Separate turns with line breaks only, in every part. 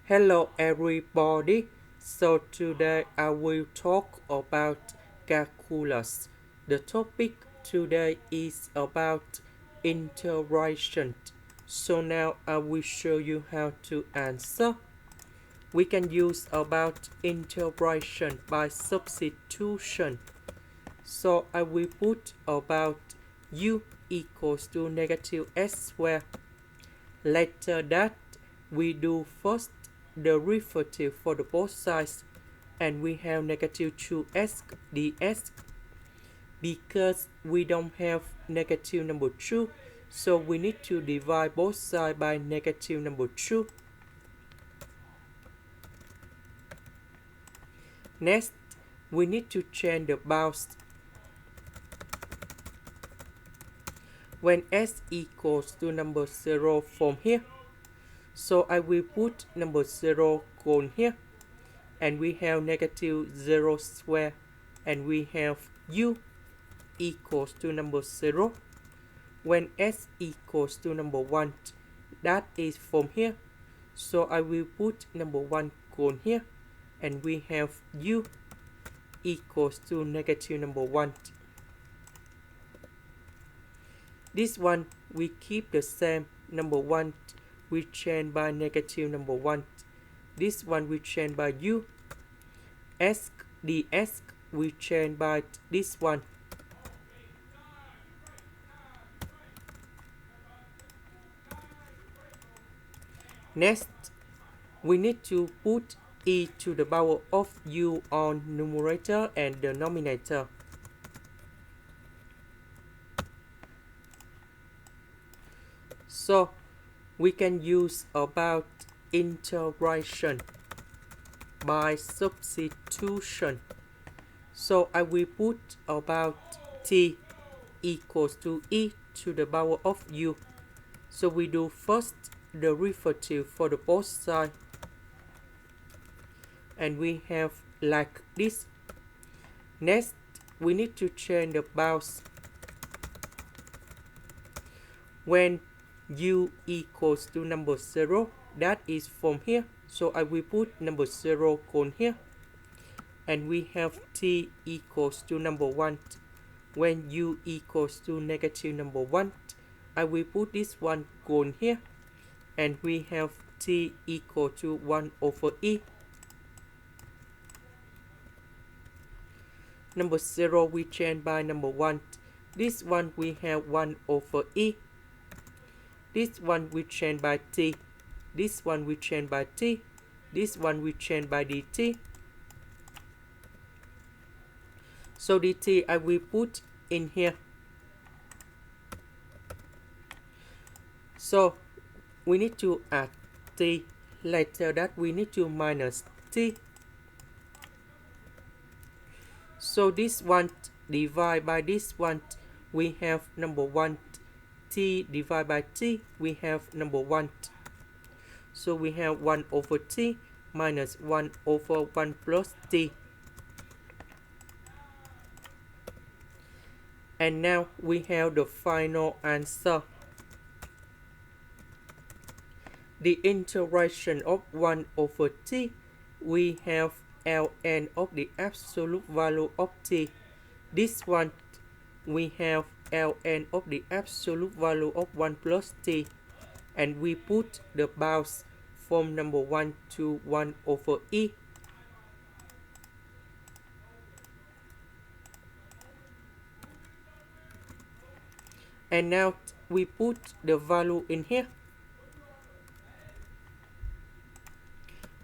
Hello everybody. So today I will talk about calculus. The topic today is about integration. So now I will show you how to answer. We can use about integration by substitution. So I will put about u equals to negative s squared. Later that we do first derivative for the both sides, and we have negative 2s ds. Because we don't have negative number 2, so we need to divide both sides by negative number 2. Next, we need to change the bounds. When s equals to number 0 from here, so I will put number 0 gone here, and we have negative 0 square, and we have u equals to number 0. When s equals to number 1, that is from here, so I will put number 1 gone here, and we have u equals to negative number 1. This one we keep the same, number 1 we change by negative number 1. This one we change by u. S ds we change by this one. Next, we need to put e to the power of u on numerator and denominator. So we can use about integration by substitution. So I will put about t equals to e to the power of u. So we do first derivative for the both sides, and we have like this. Next, we need to change the bounds. When u equals to number 0, that is from here, so I will put number 0 gone here, and we have t equals to number 1. When u equals to negative number 1, I will put this one gone here, and we have t equal to 1 over e. Number 0 we change by number 1. This one we have 1 over e. This one we change by t. This one we change by t. This one we change by dt. So dt I will put in here. So we need to add t. Later that we need to minus t. So this one divided by this one, we have number 1. T divided by t, we have number 1. So we have 1 over t minus 1 over 1 plus t. And now we have the final answer. The integration of 1 over t, we have ln of the absolute value of t. This one we have ln of the absolute value of 1 plus t, and we put the bounds from number 1 to 1 over e. And now we put the value in here.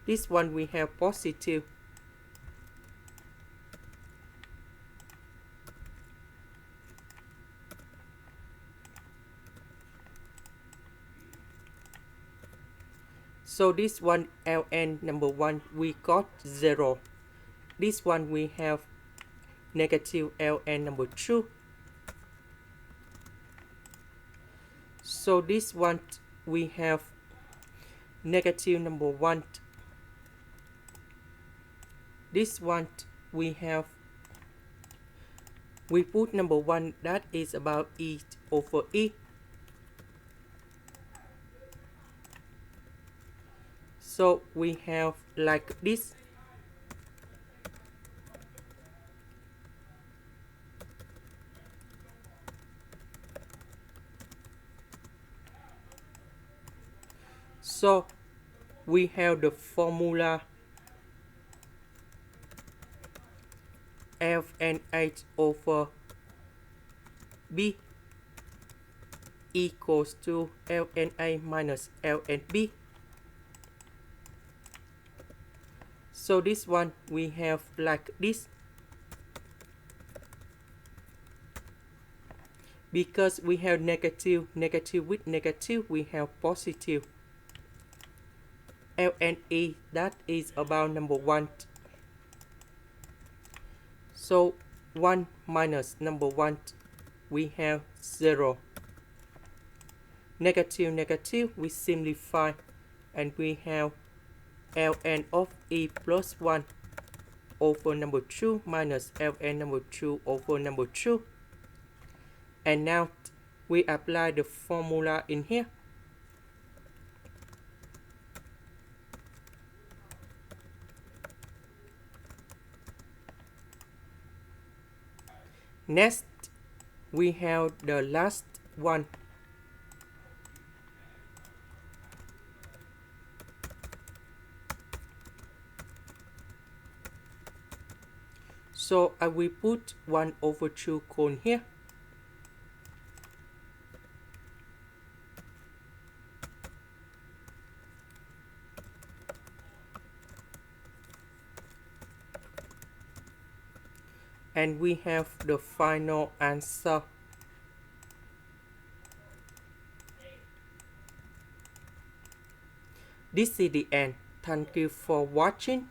This one we have positive. So this one ln number 1 we got 0. This one we have negative ln number 2. So this one we have negative number 1. This one we have, we put number 1, that is about e over e. So we have like this. So we have the formula f and h over b equals to L and A minus L and B. So this one we have like this. Because we have negative with negative, we have positive. L and E, that is about number 1. So 1 minus number 1, we have 0. Negative, we simplify, and we have ln of E plus 1 over number 2 minus ln number 2 over number 2. And now we apply the formula in here. Next, we have the last one. So I will put 1 over 2 cone here. And we have the final answer. This is the end. Thank you for watching.